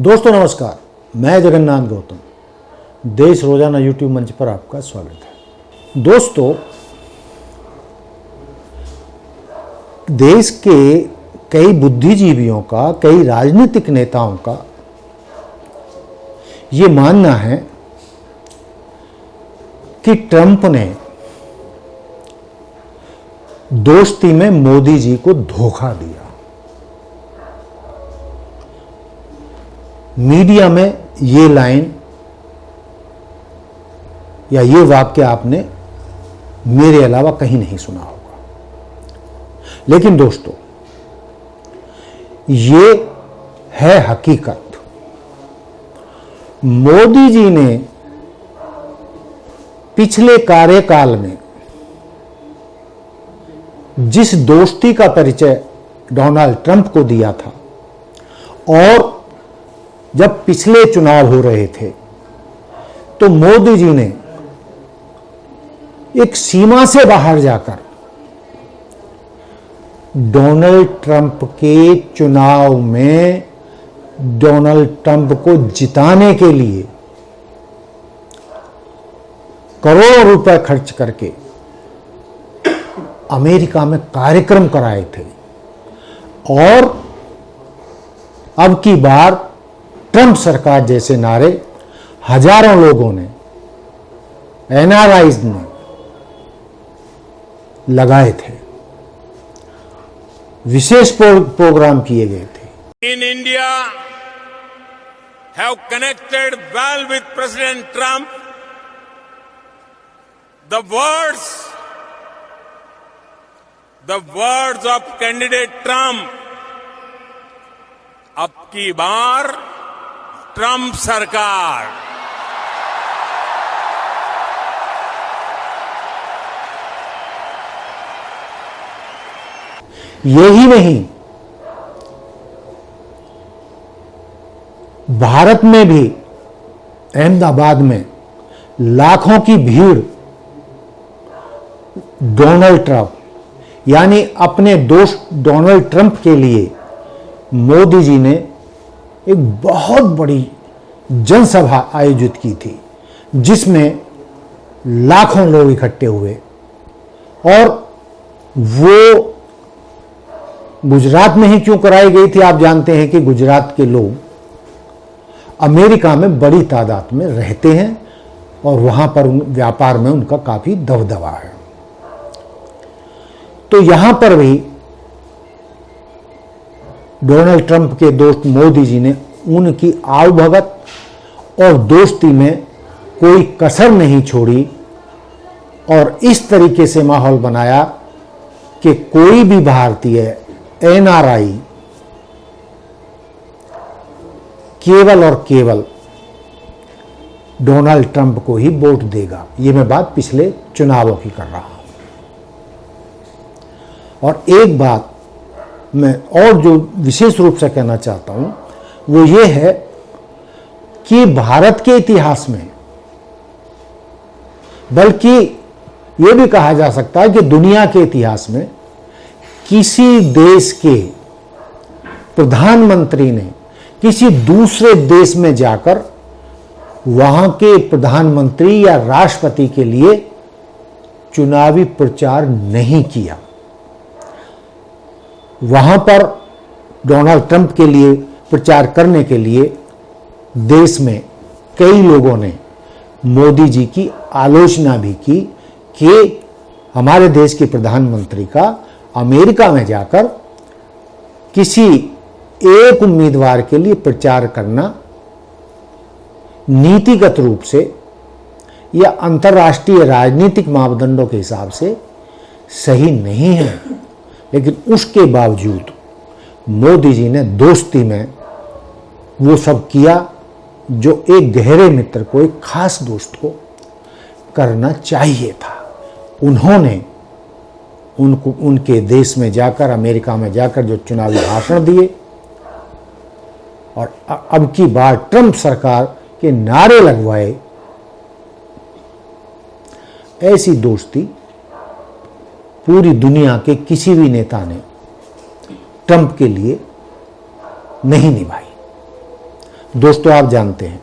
दोस्तों नमस्कार, मैं जगन्नाथ गौतम, देश रोजाना यूट्यूब मंच पर आपका स्वागत है। दोस्तों, देश के कई बुद्धिजीवियों का, कई राजनीतिक नेताओं का ये मानना है कि ट्रंप ने दोस्ती में मोदी जी को धोखा दिया। मीडिया में ये लाइन या ये वाक्य आपने मेरे अलावा कहीं नहीं सुना होगा, लेकिन दोस्तों ये है हकीकत। मोदी जी ने पिछले कार्यकाल में जिस दोस्ती का परिचय डोनाल्ड ट्रंप को दिया था, और जब पिछले चुनाव हो रहे थे तो मोदी जी ने एक सीमा से बाहर जाकर डोनाल्ड ट्रंप के चुनाव में डोनाल्ड ट्रंप को जिताने के लिए करोड़ों रुपए खर्च करके अमेरिका में कार्यक्रम कराए थे। और अब की बार ट्रंप सरकार जैसे नारे हजारों लोगों ने, एनआरआईज ने लगाए थे, विशेष प्रोग्राम किए गए थे। In India have connected well with president Trump. The words of candidate Trump, अब की बार ट्रंप सरकार। यही नहीं, भारत में भी अहमदाबाद में लाखों की भीड़ डोनाल्ड ट्रंप यानी अपने दोस्त डोनाल्ड ट्रंप के लिए मोदी जी ने एक बहुत बड़ी जनसभा आयोजित की थी, जिसमें लाखों लोग इकट्ठे हुए। और वो गुजरात में ही क्यों कराई गई थी? आप जानते हैं कि गुजरात के लोग अमेरिका में बड़ी तादाद में रहते हैं और वहां पर व्यापार में उनका काफी दबदबा है। तो यहां पर भी डोनाल्ड ट्रंप के दोस्त मोदी जी ने उनकी आवभगत और दोस्ती में कोई कसर नहीं छोड़ी और इस तरीके से माहौल बनाया कि कोई भी भारतीय एनआरआई केवल और केवल डोनाल्ड ट्रंप को ही वोट देगा। ये मैं बात पिछले चुनावों की कर रहा हूं। और एक बात मैं और जो विशेष रूप से कहना चाहता हूं वो ये है कि भारत के इतिहास में, बल्कि ये भी कहा जा सकता है कि दुनिया के इतिहास में, किसी देश के प्रधानमंत्री ने किसी दूसरे देश में जाकर वहां के प्रधानमंत्री या राष्ट्रपति के लिए चुनावी प्रचार नहीं किया। वहां पर डोनाल्ड ट्रंप के लिए प्रचार करने के लिए देश में कई लोगों ने मोदी जी की आलोचना भी की कि हमारे देश के प्रधानमंत्री का अमेरिका में जाकर किसी एक उम्मीदवार के लिए प्रचार करना नीतिगत रूप से या अंतर्राष्ट्रीय राजनीतिक मापदंडों के हिसाब से सही नहीं है। लेकिन उसके बावजूद मोदी जी ने दोस्ती में वो सब किया जो एक गहरे मित्र को, एक खास दोस्त को करना चाहिए था। उन्होंने उनके देश में जाकर, अमेरिका में जाकर जो चुनावी भाषण दिए और अब की बार ट्रंप सरकार के नारे लगवाए, ऐसी दोस्ती पूरी दुनिया के किसी भी नेता ने ट्रंप के लिए नहीं निभाई। दोस्तों, आप जानते हैं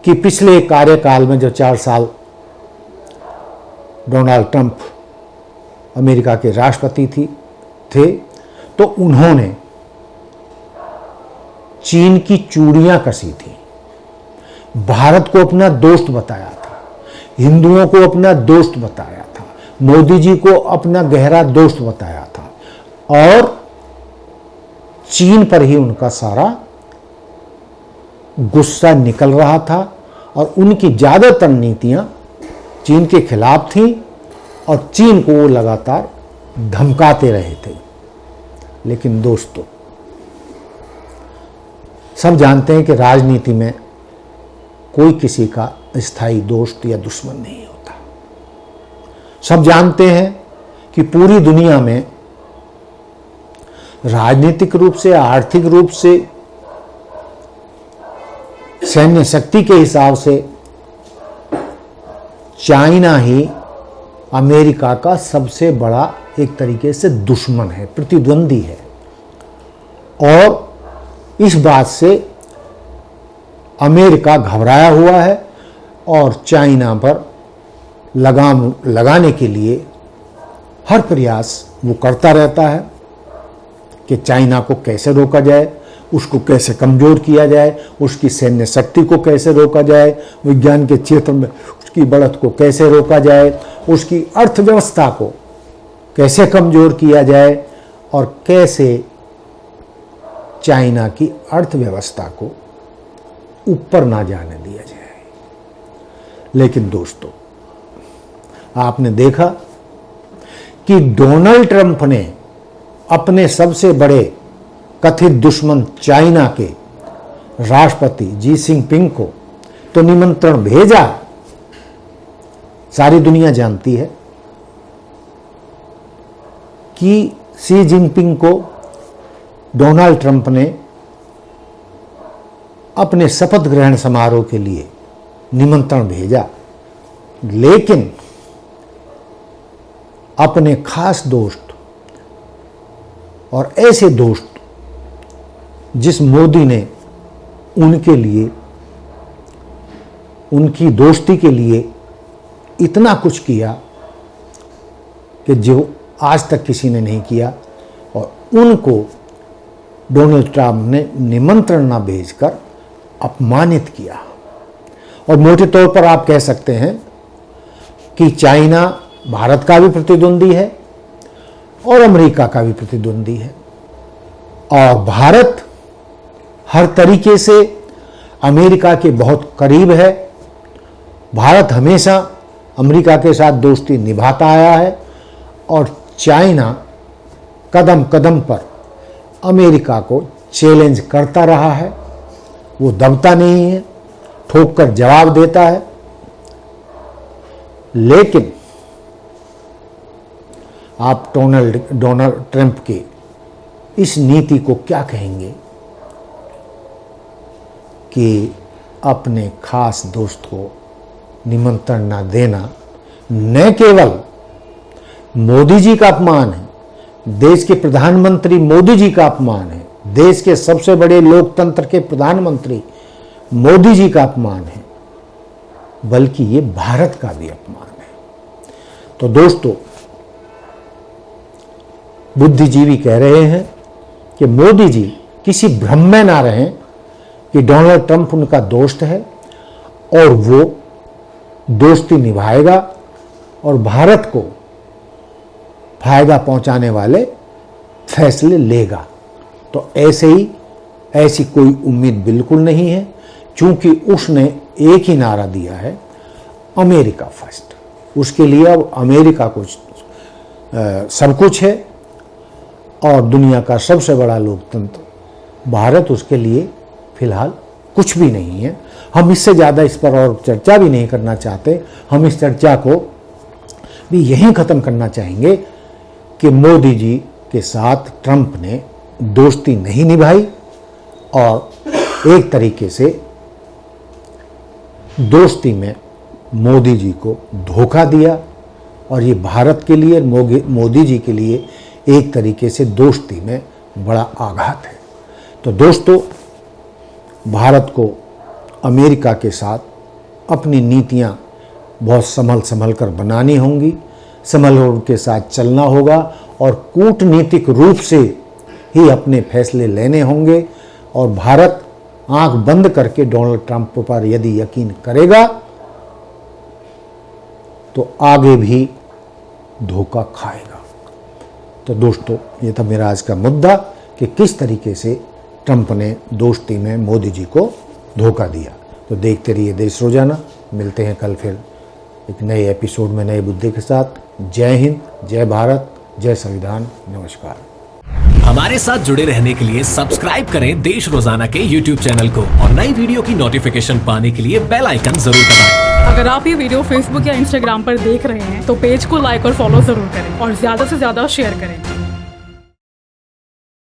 कि पिछले कार्यकाल में जो 4 साल डोनाल्ड ट्रंप अमेरिका के राष्ट्रपति थे, तो उन्होंने चीन की चूड़ियां कसी थी, भारत को अपना दोस्त बताया था, हिंदुओं को अपना दोस्त बताया था, मोदी जी को अपना गहरा दोस्त बताया था, और चीन पर ही उनका सारा गुस्सा निकल रहा था और उनकी ज्यादातर नीतियां चीन के खिलाफ थीं और चीन को वो लगातार धमकाते रहे थे। लेकिन दोस्तों, सब जानते हैं कि राजनीति में कोई किसी का स्थायी दोस्त या दुश्मन नहीं होता। सब जानते हैं कि पूरी दुनिया में राजनीतिक रूप से, आर्थिक रूप से, सैन्य शक्ति के हिसाब से चाइना ही अमेरिका का सबसे बड़ा एक तरीके से दुश्मन है, प्रतिद्वंदी है। और इस बात से अमेरिका घबराया हुआ है और चाइना पर लगाम लगाने के लिए हर प्रयास वो करता रहता है कि चाइना को कैसे रोका जाए, उसको कैसे कमजोर किया जाए, उसकी सैन्य शक्ति को कैसे रोका जाए, विज्ञान के क्षेत्र में उसकी बढ़त को कैसे रोका जाए, उसकी अर्थव्यवस्था को कैसे कमजोर किया जाए और कैसे चाइना की अर्थव्यवस्था को ऊपर ना जाने दिया जाए। लेकिन दोस्तों, आपने देखा कि डोनाल्ड ट्रंप ने अपने सबसे बड़े कथित दुश्मन चाइना के राष्ट्रपति जी जिनपिंग को तो निमंत्रण भेजा। सारी दुनिया जानती है कि शी जिनपिंग को डोनाल्ड ट्रंप ने अपने शपथ ग्रहण समारोह के लिए निमंत्रण भेजा, लेकिन अपने खास दोस्त और ऐसे दोस्त जिस मोदी ने उनके लिए, उनकी दोस्ती के लिए इतना कुछ किया कि जो आज तक किसी ने नहीं किया, और उनको डोनाल्ड ट्रंप ने निमंत्रण ना भेजकर अपमानित किया। और मोटे तौर पर आप कह सकते हैं कि चाइना भारत का भी प्रतिद्वंदी है और अमेरिका का भी प्रतिद्वंदी है, और भारत हर तरीके से अमेरिका के बहुत करीब है। भारत हमेशा अमेरिका के साथ दोस्ती निभाता आया है और चाइना कदम कदम पर अमेरिका को चैलेंज करता रहा है। वो दबता नहीं है, ठोक कर जवाब देता है। लेकिन आप डोनाल्ड ट्रंप के इस नीति को क्या कहेंगे कि अपने खास दोस्त को निमंत्रण ना देना न केवल मोदी जी का अपमान है, देश के प्रधानमंत्री मोदी जी का अपमान है, देश के सबसे बड़े लोकतंत्र के प्रधानमंत्री मोदी जी का अपमान है, बल्कि ये भारत का भी अपमान है। तो दोस्तों, बुद्धिजीवी कह रहे हैं कि मोदी जी किसी भ्रम में ना रहें कि डोनाल्ड ट्रंप उनका दोस्त है और वो दोस्ती निभाएगा और भारत को फायदा पहुंचाने वाले फैसले लेगा। तो ऐसी कोई उम्मीद बिल्कुल नहीं है, क्योंकि उसने एक ही नारा दिया है, अमेरिका फर्स्ट। उसके लिए अब अमेरिका को सब कुछ है और दुनिया का सबसे बड़ा लोकतंत्र भारत उसके लिए फिलहाल कुछ भी नहीं है। हम इससे ज़्यादा इस पर और चर्चा भी नहीं करना चाहते। हम इस चर्चा को भी यहीं ख़त्म करना चाहेंगे कि मोदी जी के साथ ट्रंप ने दोस्ती नहीं निभाई और एक तरीके से दोस्ती में मोदी जी को धोखा दिया, और ये भारत के लिए, मोदी जी के लिए एक तरीके से दोस्ती में बड़ा आघात है। तो दोस्तों, भारत को अमेरिका के साथ अपनी नीतियां बहुत संभल कर बनानी होंगी, संभल के साथ चलना होगा और कूटनीतिक रूप से ही अपने फैसले लेने होंगे। और भारत आंख बंद करके डोनाल्ड ट्रंप पर यदि यकीन करेगा तो आगे भी धोखा खाएगा। तो दोस्तों, ये था मेरा आज का मुद्दा कि किस तरीके से ट्रंप ने दोस्ती में मोदी जी को धोखा दिया। तो देखते रहिए देश रोजाना। मिलते हैं कल फिर एक नए एपिसोड में नए मुद्दे के साथ। जय हिंद, जय भारत, जय संविधान। नमस्कार। हमारे साथ जुड़े रहने के लिए सब्सक्राइब करें देश रोजाना के YouTube चैनल को और नई वीडियो की नोटिफिकेशन पाने के लिए बेल आइकन जरूर दबाएं। अगर आप ये वीडियो Facebook या Instagram पर देख रहे हैं तो पेज को लाइक और फॉलो जरूर करें और ज्यादा से ज्यादा शेयर करें।